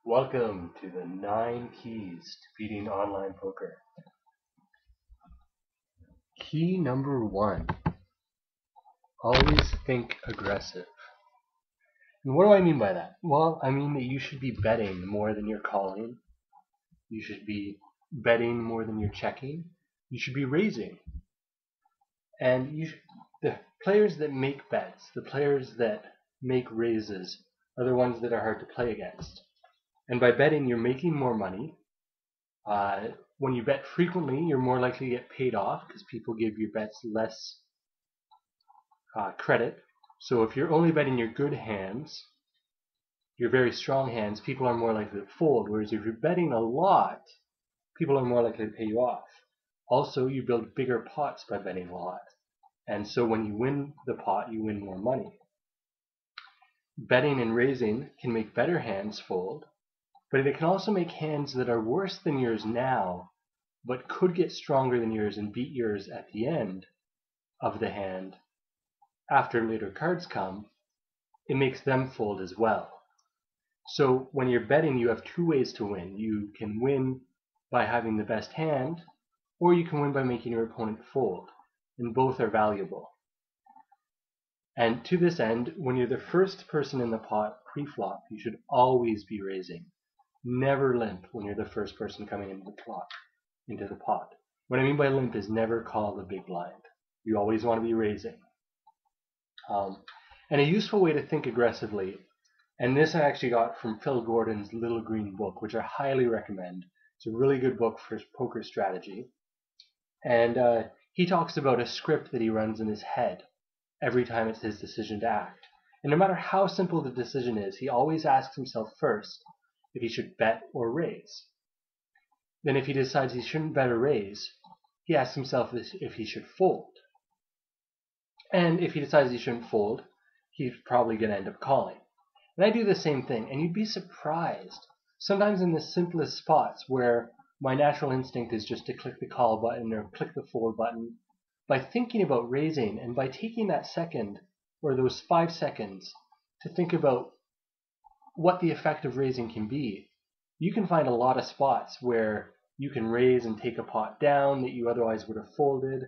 Welcome to the 9 keys to beating online poker. Key number 1, always think aggressive. And what do I mean by that? Well, I mean that you should be betting more than you're calling. You should be betting more than you're checking. You should be raising. And the players that make bets, the players that make raises, are the ones that are hard to play against. And by betting, you're making more money. When you bet frequently, you're more likely to get paid off because people give your bets less credit. So if you're only betting your good hands, your very strong hands, people are more likely to fold. Whereas if you're betting a lot, people are more likely to pay you off. Also, you build bigger pots by betting a lot. And so when you win the pot, you win more money. Betting and raising can make better hands fold, but it can also make hands that are worse than yours now, but could get stronger than yours and beat yours at the end of the hand after later cards come. It makes them fold as well. So when you're betting, you have two ways to win. You can win by having the best hand, or you can win by making your opponent fold, and both are valuable. And to this end, when you're the first person in the pot pre-flop, you should always be raising. Never limp when you're the first person coming into the pot. What I mean by limp is never call the big blind. You always want to be raising. And a useful way to think aggressively, and this I actually got from Phil Gordon's Little Green Book, which I highly recommend. It's a really good book for poker strategy. And he talks about a script that he runs in his head every time it's his decision to act. And no matter how simple the decision is, he always asks himself first if he should bet or raise. Then if he decides he shouldn't bet or raise, he asks himself if he should fold. And if he decides he shouldn't fold, he's probably going to end up calling. And I do the same thing, and you'd be surprised. Sometimes in the simplest spots where my natural instinct is just to click the call button or click the fold button, by thinking about raising and by taking that second or those 5 seconds to think about what the effect of raising can be, you can find a lot of spots where you can raise and take a pot down that you otherwise would have folded,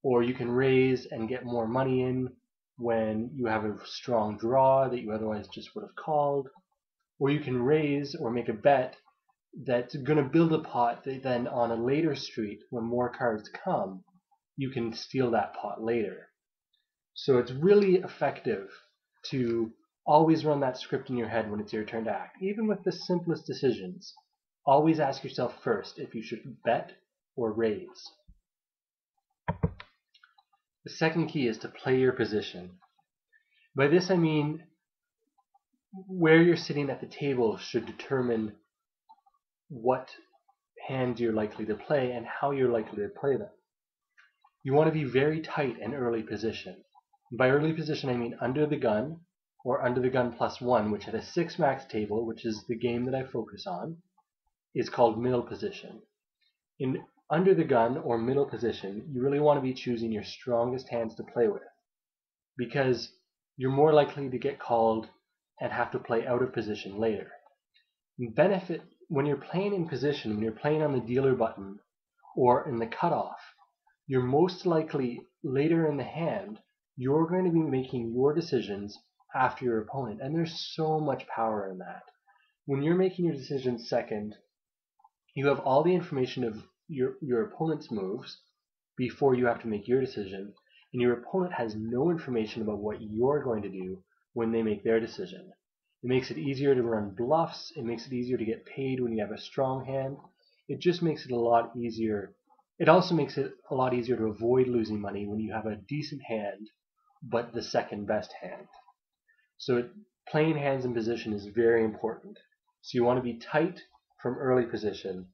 or you can raise and get more money in when you have a strong draw that you otherwise just would have called, or you can raise or make a bet that's going to build a pot that then on a later street, when more cards come, you can steal that pot later. So it's really effective to always run that script in your head when it's your turn to act. Even with the simplest decisions, always ask yourself first if you should bet or raise. The second key is to play your position. By this I mean where you're sitting at the table should determine what hands you're likely to play and how you're likely to play them. You want to be very tight in early position. By early position I mean under the gun or under the gun +1, which at a 6 max table, which is the game that I focus on, is called middle position. In under the gun or middle position, you really want to be choosing your strongest hands to play with, because you're more likely to get called and have to play out of position later. Benefit when you're playing in position, when you're playing on the dealer button or in the cutoff, you're most likely later in the hand, you're going to be making your decisions after your opponent, and there's so much power in that. When you're making your decisions second, you have all the information of your opponent's moves before you have to make your decision, and your opponent has no information about what you're going to do when they make their decision. It makes it easier to run bluffs, it makes it easier to get paid when you have a strong hand. It just makes it a lot easier. It also makes it a lot easier to avoid losing money when you have a decent hand, but the second best hand. So playing hands in position is very important. So you want to be tight from early position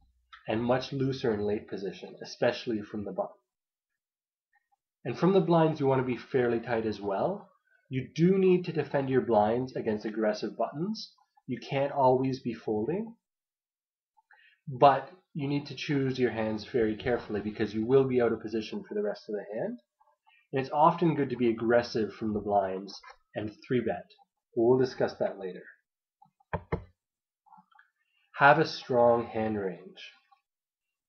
and much looser in late position, especially from the button. And from the blinds, you want to be fairly tight as well. You do need to defend your blinds against aggressive buttons. You can't always be folding, but you need to choose your hands very carefully because you will be out of position for the rest of the hand. And it's often good to be aggressive from the blinds and 3-bet. We'll discuss that later. have a strong hand range.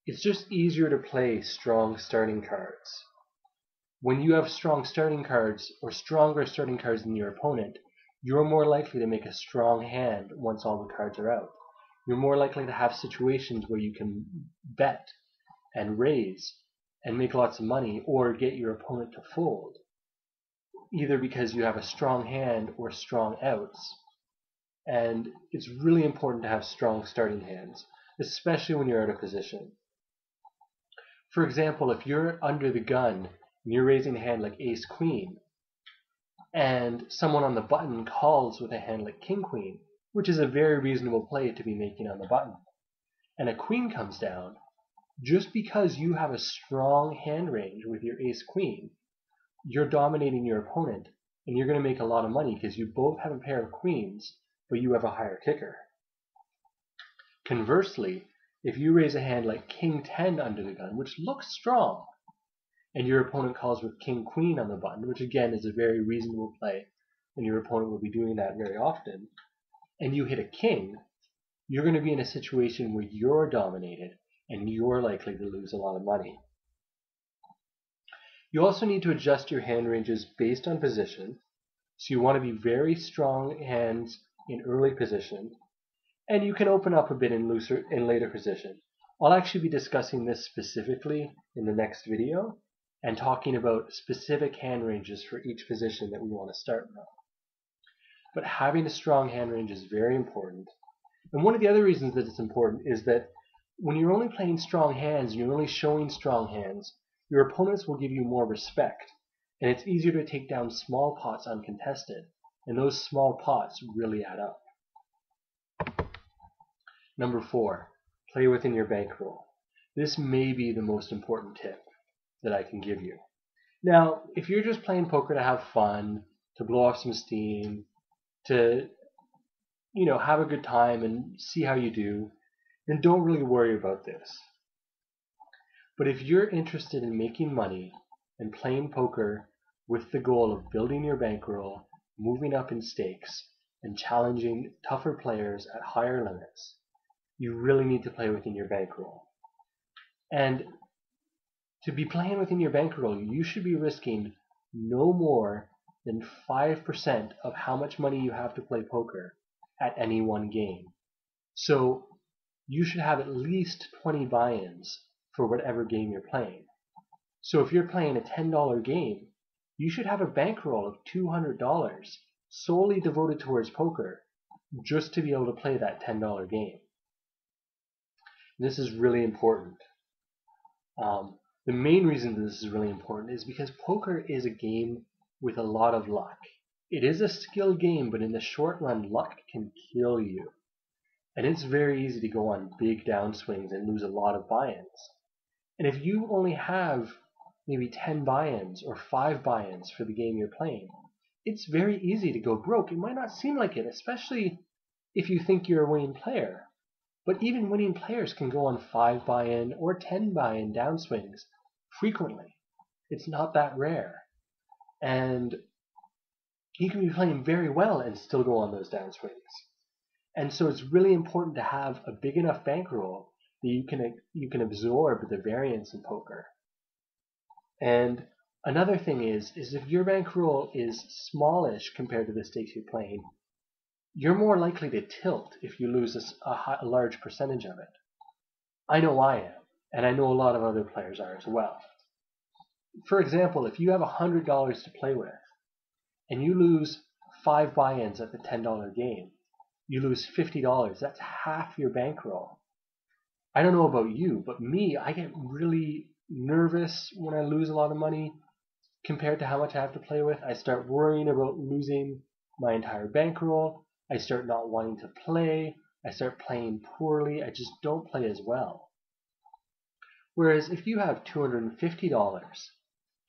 It's just easier to play strong starting cards. When you have strong starting cards or stronger starting cards than your opponent, you're more likely to make a strong hand once all the cards are out. You're more likely to have situations where you can bet and raise and make lots of money or get your opponent to fold, either because you have a strong hand or strong outs. And it's really important to have strong starting hands, especially when you're out of position. For example, if you're under the gun and you're raising a hand like ace-queen, and someone on the button calls with a hand like king-queen, which is a very reasonable play to be making on the button, and a queen comes down, just because you have a strong hand range with your ace-queen, you're dominating your opponent, and you're going to make a lot of money because you both have a pair of queens, but you have a higher kicker. Conversely, if you raise a hand like king-10 under the gun, which looks strong, and your opponent calls with king-queen on the button, which again is a very reasonable play, and your opponent will be doing that very often, and you hit a king, you're going to be in a situation where you're dominated, and you're likely to lose a lot of money. You also need to adjust your hand ranges based on position, so you want to be very strong hands in early position, and you can open up a bit in later position. I'll actually be discussing this specifically in the next video and talking about specific hand ranges for each position that we want to start from. But having a strong hand range is very important. And one of the other reasons that it's important is that when you're only playing strong hands and you're only showing strong hands, your opponents will give you more respect. And it's easier to take down small pots uncontested. And those small pots really add up. Number 4, play within your bankroll. This may be the most important tip that I can give you. Now, if you're just playing poker to have fun, to blow off some steam, to have a good time and see how you do, then don't really worry about this. But if you're interested in making money and playing poker with the goal of building your bankroll, moving up in stakes, and challenging tougher players at higher limits, you really need to play within your bankroll. And to be playing within your bankroll, you should be risking no more than 5% of how much money you have to play poker at any one game. So you should have at least 20 buy-ins for whatever game you're playing. So if you're playing a $10 game, you should have a bankroll of $200 solely devoted towards poker just to be able to play that $10 game. This is really important. The main reason this is really important is because poker is a game with a lot of luck. It is a skill game, but in the short run, luck can kill you. And it's very easy to go on big downswings and lose a lot of buy-ins. And if you only have maybe 10 buy-ins or 5 buy-ins for the game you're playing, it's very easy to go broke. It might not seem like it, especially if you think you're a winning player. But even winning players can go on 5 buy-in or 10 buy-in downswings frequently. It's not that rare. And you can be playing very well and still go on those downswings. And so it's really important to have a big enough bankroll that you can absorb the variance in poker. And another thing is if your bankroll is smallish compared to the stakes you're playing, you're more likely to tilt if you lose a large percentage of it. I know I am, and I know a lot of other players are as well. For example, if you have $100 to play with, and you lose 5 buy-ins at the $10 game, you lose $50. That's half your bankroll. I don't know about you, but me, I get really nervous when I lose a lot of money compared to how much I have to play with. I start worrying about losing my entire bankroll. I start not wanting to play. I start playing poorly. I just don't play as well. Whereas if you have $250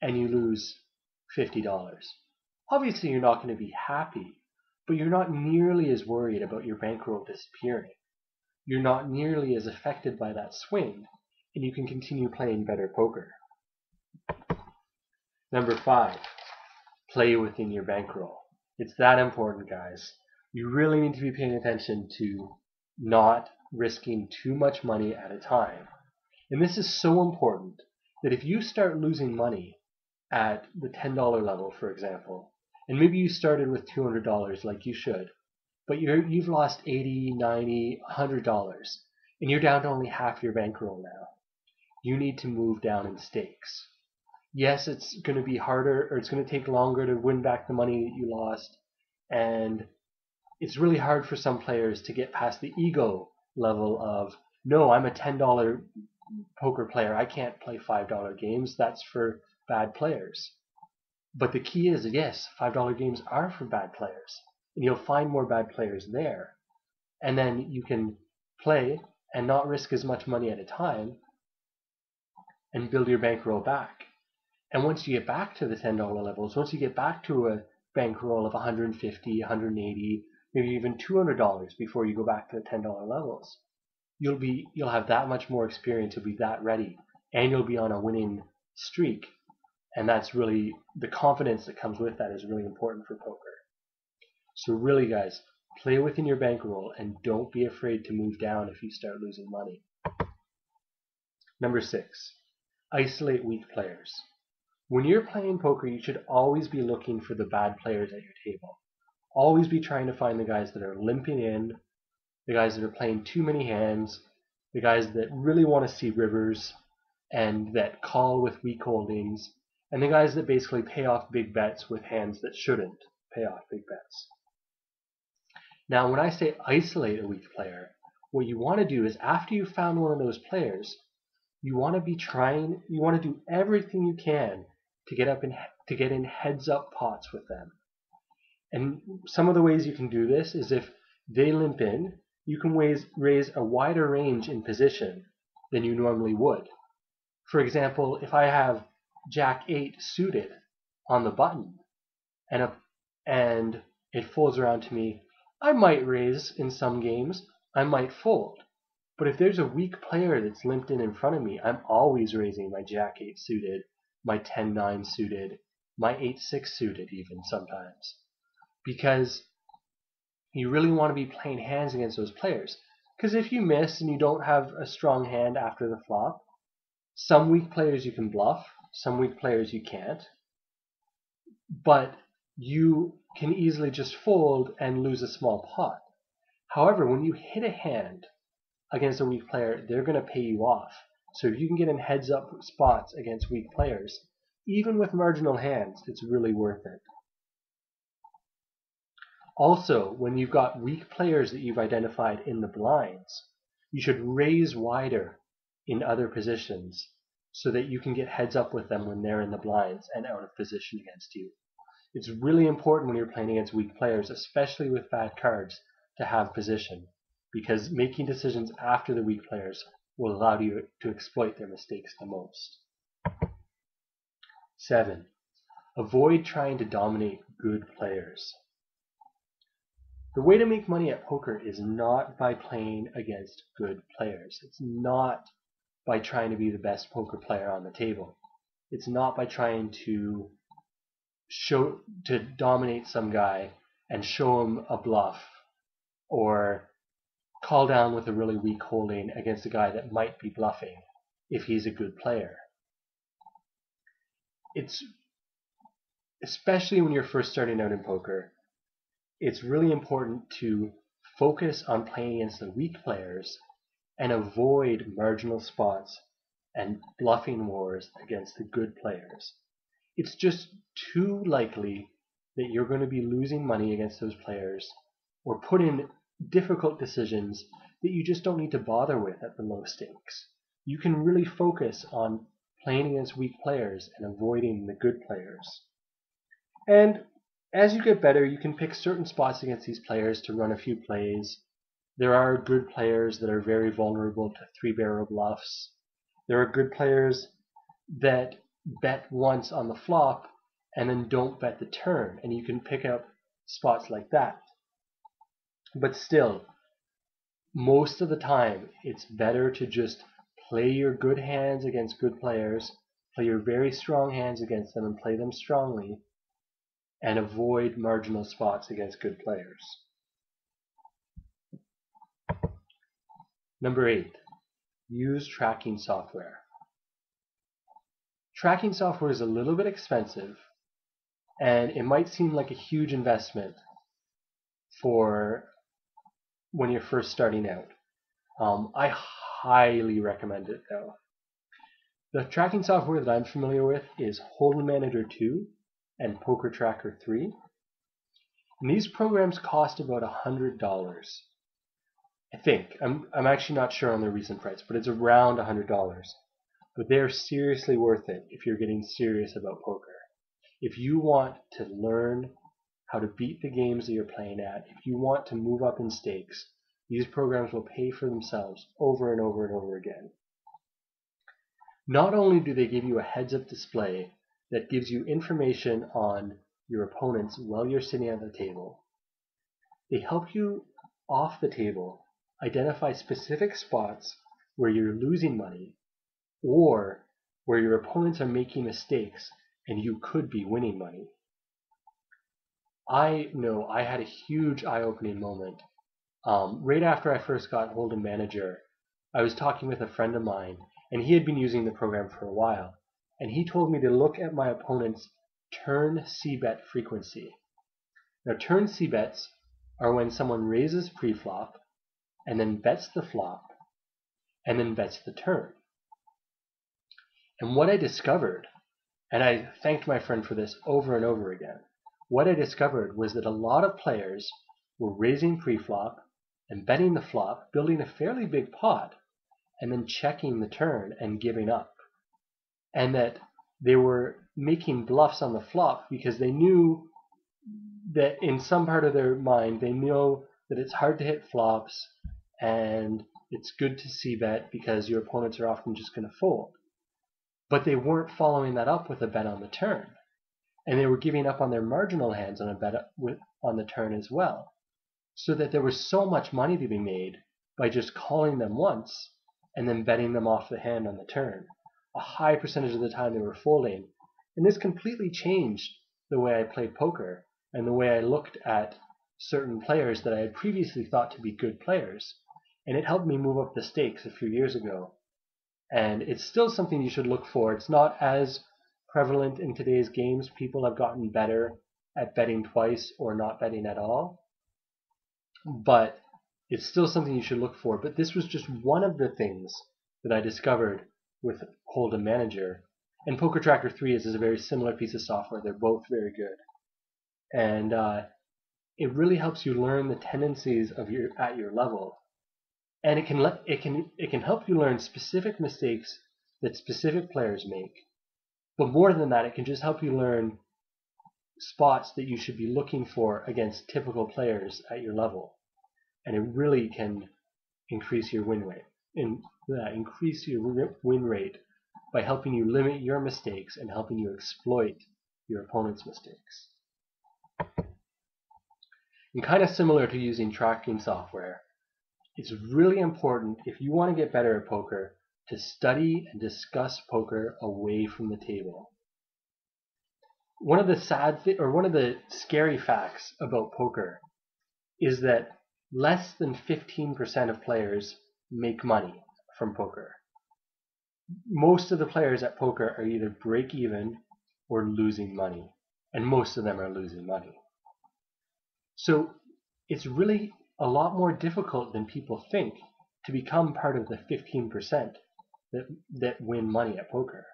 and you lose $50, obviously you're not going to be happy, but you're not nearly as worried about your bankroll disappearing. You're not nearly as affected by that swing, and you can continue playing better poker. Number 5, play within your bankroll. It's that important, guys. You really need to be paying attention to not risking too much money at a time. And this is so important that if you start losing money at the $10 level, for example, and maybe you started with $200 like you should, but you've lost $80, $90, $100, and you're down to only half your bankroll now, you need to move down in stakes. Yes, it's going to be harder, or it's going to take longer to win back the money that you lost, and it's really hard for some players to get past the ego level of, no, I'm a $10 poker player, I can't play $5 games, that's for bad players. But the key is, yes, $5 games are for bad players, and you'll find more bad players there. And then you can play and not risk as much money at a time and build your bankroll back. And once you get back to the $10 levels, once you get back to a bankroll of $150, $180, maybe even $200 before you go back to the $10 levels, you'll have that much more experience, you'll be that ready, and you'll be on a winning streak. And that's really, the confidence that comes with that is really important for poker. So really, guys, play within your bankroll and don't be afraid to move down if you start losing money. Number 6, isolate weak players. When you're playing poker, you should always be looking for the bad players at your table. Always be trying to find the guys that are limping in, the guys that are playing too many hands, the guys that really want to see rivers and that call with weak holdings, and the guys that basically pay off big bets with hands that shouldn't pay off big bets. Now, when I say isolate a weak player, what you want to do is, after you've found one of those players, you want to do everything you can to get in heads-up pots with them. And some of the ways you can do this is, if they limp in, you can raise a wider range in position than you normally would. For example, if I have Jack 8 suited on the button and it folds around to me, I might raise in some games, I might fold. But if there's a weak player that's limped in front of me, I'm always raising my Jack 8 suited, my 10-9 suited, my 8-6 suited even sometimes. Because you really want to be playing hands against those players. Because if you miss and you don't have a strong hand after the flop, some weak players you can bluff, some weak players you can't. But you can easily just fold and lose a small pot. However, when you hit a hand against a weak player, they're going to pay you off. So if you can get in heads-up spots against weak players, even with marginal hands, it's really worth it. Also, when you've got weak players that you've identified in the blinds, you should raise wider in other positions so that you can get heads up with them when they're in the blinds and out of position against you. It's really important when you're playing against weak players, especially with bad cards, to have position, because making decisions after the weak players will allow you to exploit their mistakes the most. 7. Avoid trying to dominate good players. The way to make money at poker is not by playing against good players. It's not by trying to be the best poker player on the table. It's not by trying to dominate some guy and show him a bluff, or call down with a really weak holding against a guy that might be bluffing if he's a good player. It's, especially when you're first starting out in poker, it's really important to focus on playing against the weak players and avoid marginal spots and bluffing wars against the good players. It's just too likely that you're going to be losing money against those players or put in difficult decisions that you just don't need to bother with at the low stakes. You can really focus on playing against weak players and avoiding the good players. And as you get better, you can pick certain spots against these players to run a few plays. There are good players that are very vulnerable to three-barrel bluffs. There are good players that bet once on the flop and then don't bet the turn, and you can pick up spots like that. But still, most of the time, it's better to just play your good hands against good players, play your very strong hands against them and play them strongly, and avoid marginal spots against good players. Number 8, use tracking software. Tracking software is a little bit expensive, and it might seem like a huge investment for when you're first starting out. I highly recommend it though. The tracking software that I'm familiar with is Hold'em Manager 2 and Poker Tracker 3. And these programs cost about $100. I think. I'm actually not sure on the recent price, but it's around $100. But they're seriously worth it if you're getting serious about poker. If you want to learn how to beat the games that you're playing at, if you want to move up in stakes, these programs will pay for themselves over and over and over again. Not only do they give you a heads-up display that gives you information on your opponents while you're sitting at the table, they help you off the table identify specific spots where you're losing money or where your opponents are making mistakes and you could be winning money. I know I had a huge eye-opening moment. Right after I first got Hold'em Manager, I was talking with a friend of mine, and he had been using the program for a while, and he told me to look at my opponent's turn c-bet frequency. Now, turn c-bets are when someone raises pre-flop, and then bets the flop, and then bets the turn. And what I discovered, and I thanked my friend for this over and over again, what I discovered was that a lot of players were raising pre-flop and betting the flop, building a fairly big pot, and then checking the turn and giving up. And that they were making bluffs on the flop because they knew that in some part of their mind, they know that it's hard to hit flops and it's good to c-bet because your opponents are often just going to fold. But they weren't following that up with a bet on the turn. And they were giving up on their marginal hands on a bet on the turn as well. So that there was so much money to be made by just calling them once and then betting them off the hand on the turn. A high percentage of the time they were folding. And this completely changed the way I played poker and the way I looked at certain players that I had previously thought to be good players. And it helped me move up the stakes a few years ago. And it's still something you should look for. It's not as prevalent in today's games. People have gotten better at betting twice or not betting at all. But it's still something you should look for. But this was just one of the things that I discovered with Hold'em Manager. And Poker Tracker 3 is a very similar piece of software. They're both very good. And it really helps you learn the tendencies of at your level. And it can help you learn specific mistakes that specific players make. But more than that, it can just help you learn spots that you should be looking for against typical players at your level. And it really can increase your win rate. Increase your win rate by helping you limit your mistakes and helping you exploit your opponent's mistakes. And kind of similar to using tracking software, it's really important, if you want to get better at poker, to study and discuss poker away from the table. One of the scary facts about poker is that less than 15% of players make money from poker. Most of the players at poker are either break even or losing money, and most of them are losing money. So it's really a lot more difficult than people think to become part of the 15% that win money at poker.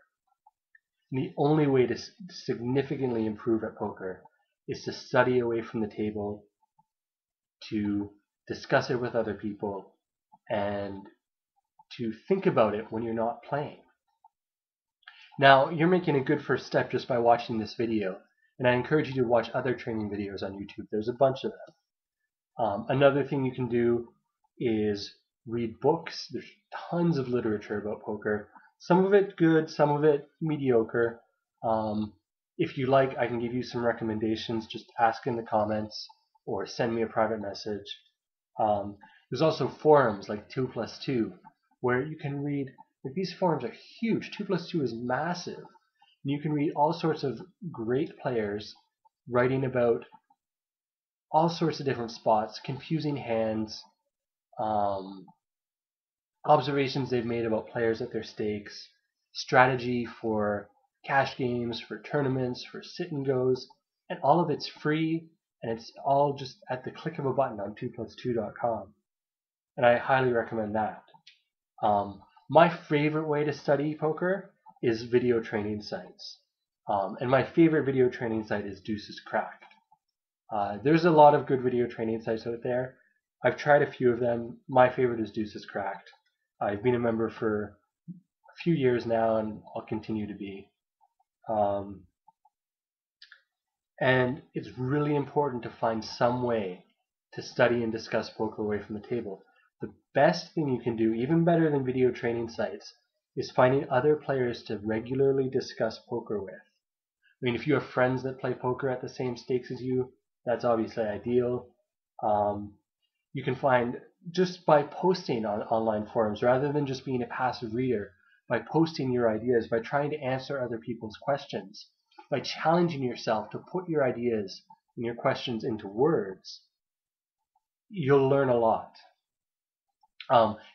And the only way to significantly improve at poker is to study away from the table, to discuss it with other people, and to think about it when you're not playing. Now, you're making a good first step just by watching this video, and I encourage you to watch other training videos on YouTube. There's a bunch of them. Another thing you can do is read books. There's tons of literature about poker. Some of it good, some of it mediocre. If you like, I can give you some recommendations. Just ask in the comments or send me a private message. There's also forums like 2plus2 where you can read. These forums are huge. 2plus2 is massive. And you can read all sorts of great players writing about all sorts of different spots, confusing hands, observations they've made about players at their stakes, strategy for cash games, for tournaments, for sit and goes, and all of it's free, and it's all just at the click of a button on 2plus2.com. And I highly recommend that. My favorite way to study poker is video training sites. And my favorite video training site is Deuces Cracked. There's a lot of good video training sites out there. I've tried a few of them. My favorite is Deuces Cracked. I've been a member for a few years now, and I'll continue to be. And it's really important to find some way to study and discuss poker away from the table. The best thing you can do, even better than video training sites, is finding other players to regularly discuss poker with. I mean, if you have friends that play poker at the same stakes as you, that's obviously ideal. You can find, just by posting on online forums, rather than just being a passive reader, by posting your ideas, by trying to answer other people's questions, by challenging yourself to put your ideas and your questions into words, you'll learn a lot.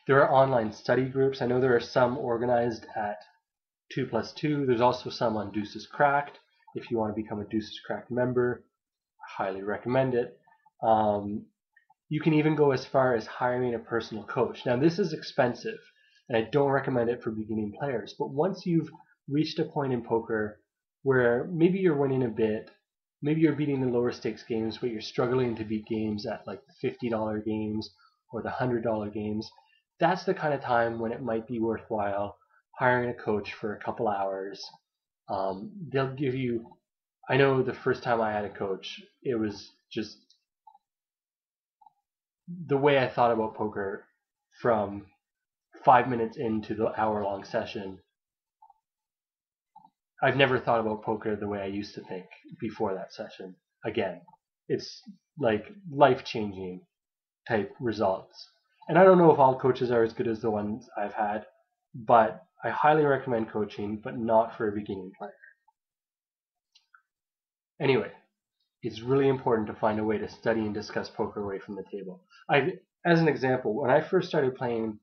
There are online study groups. I know there are some organized at 2plus2. There's also some on Deuces Cracked. If you want to become a Deuces Cracked member, I highly recommend it. You can even go as far as hiring a personal coach. Now, this is expensive, and I don't recommend it for beginning players. But once you've reached a point in poker where maybe you're winning a bit, maybe you're beating the lower stakes games, but you're struggling to beat games at like the $50 games or the $100 games, that's the kind of time when it might be worthwhile hiring a coach for a couple hours. They'll give you, I know the first time I had a coach, it was just the way I thought about poker from 5 minutes into the hour-long session. I've never thought about poker the way I used to think before that session. Again, it's like life-changing type results. And I don't know if all coaches are as good as the ones I've had, but I highly recommend coaching, but not for a beginning player. Anyway, it's really important to find a way to study and discuss poker away from the table. As an example, when I first started playing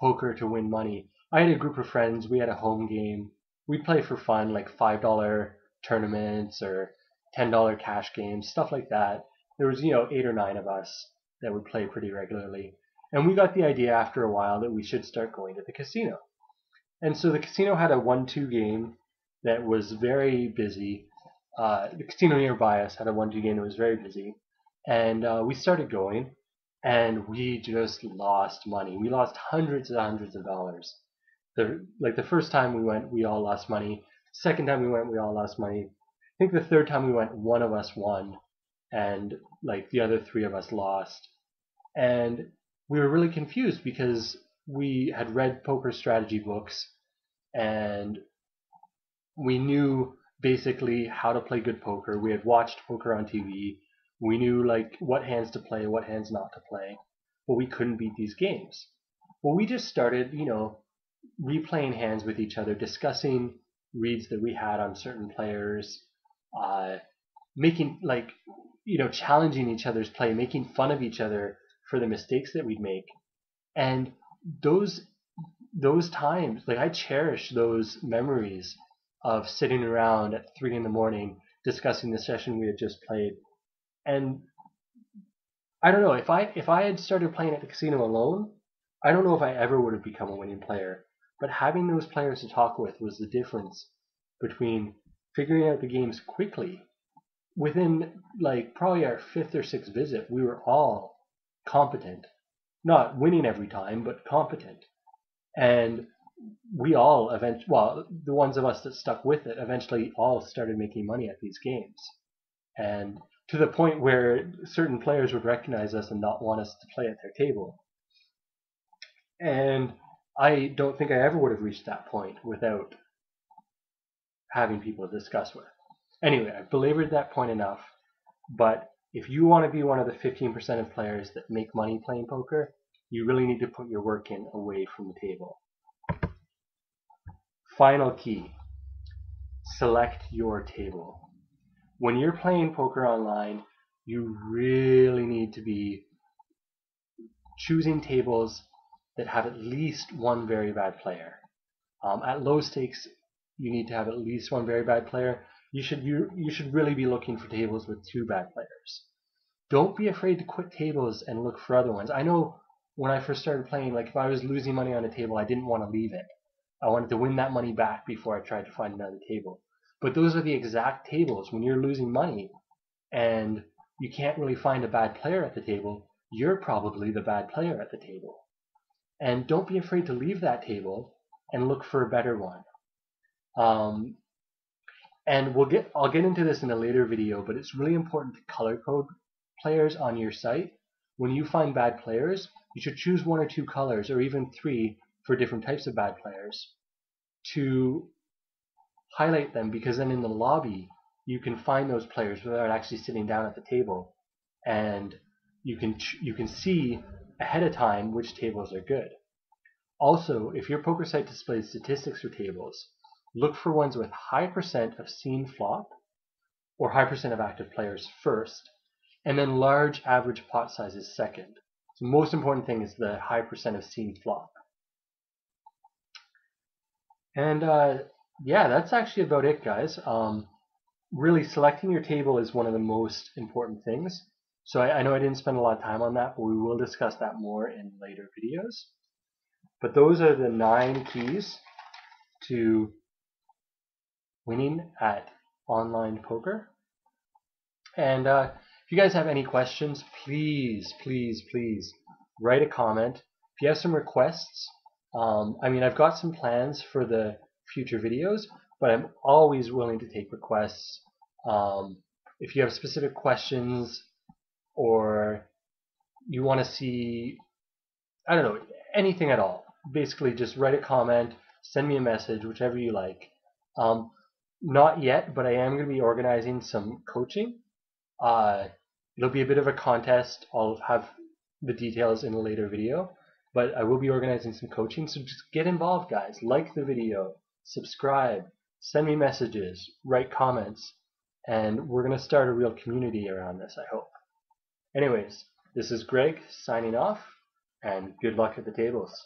poker to win money, I had a group of friends. We had a home game. We'd play for fun, like $5 tournaments or $10 cash games, stuff like that. There was, 8 or 9 of us that would play pretty regularly. And we got the idea after a while that we should start going to the casino. And so the casino had a 1-2 game that was very busy. The casino nearby us had a 1-2 game that was very busy. And we started going, and we just lost money. We lost hundreds and hundreds of dollars. The first time we went, we all lost money. Second time we went, we all lost money. I think the third time we went, one of us won, and the other 3 of us lost. And we were really confused because we had read poker strategy books, and we knew basically how to play good poker. We had watched poker on TV. We knew what hands to play, what hands not to play, but we couldn't beat these games. Well, we just started, replaying hands with each other, discussing reads that we had on certain players, making challenging each other's play, making fun of each other for the mistakes that we'd make. And those times, I cherish those memories of sitting around at 3 a.m. discussing the session we had just played. And I don't know, if I had started playing at the casino alone, I don't know if I ever would have become a winning player. But having those players to talk with was the difference between figuring out the games quickly. Within probably our 5th or 6th visit, we were all competent. Not winning every time, but competent. And we all the ones of us that stuck with it eventually all started making money at these games. And to the point where certain players would recognize us and not want us to play at their table. And I don't think I ever would have reached that point without having people to discuss with. Anyway, I've belabored that point enough, but if you want to be one of the 15% of players that make money playing poker, you really need to put your work in away from the table. Final key, select your table. When you're playing poker online, you really need to be choosing tables that have at least one very bad player. At low stakes, you need to have at least one very bad player. You should really be looking for tables with 2 bad players. Don't be afraid to quit tables and look for other ones. I know when I first started playing, like if I was losing money on a table, I didn't want to leave it. I wanted to win that money back before I tried to find another table. But those are the exact tables when you're losing money and you can't really find a bad player at the table, you're probably the bad player at the table. And don't be afraid to leave that table and look for a better one. And I'll get into this in a later video, but it's really important to color code players on your site. When you find bad players, you should choose 1 or 2 colors, or even 3 for different types of bad players, to highlight them, because then in the lobby you can find those players without actually sitting down at the table, and you can see ahead of time which tables are good. Also, if your poker site displays statistics for tables, look for ones with high percent of seen flop or high percent of active players first, and then large average pot sizes second. So the most important thing is the high percent of seen flop. And yeah, that's actually about it, guys. Really, selecting your table is one of the most important things. So I know I didn't spend a lot of time on that, but we will discuss that more in later videos. But those are the 9 keys to winning at online poker. And if you guys have any questions, please write a comment. If you have some requests, I mean, I've got some plans for the future videos, but I'm always willing to take requests. If you have specific questions or you want to see, I don't know, anything at all, basically just write a comment, send me a message, whichever you like. Not yet, but I am going to be organizing some coaching. It'll be a bit of a contest. I'll have the details in a later video, but I will be organizing some coaching, so just get involved, guys. Like the video, subscribe, send me messages, write comments, and we're going to start a real community around this, I hope. Anyways, this is Greg signing off, and good luck at the tables.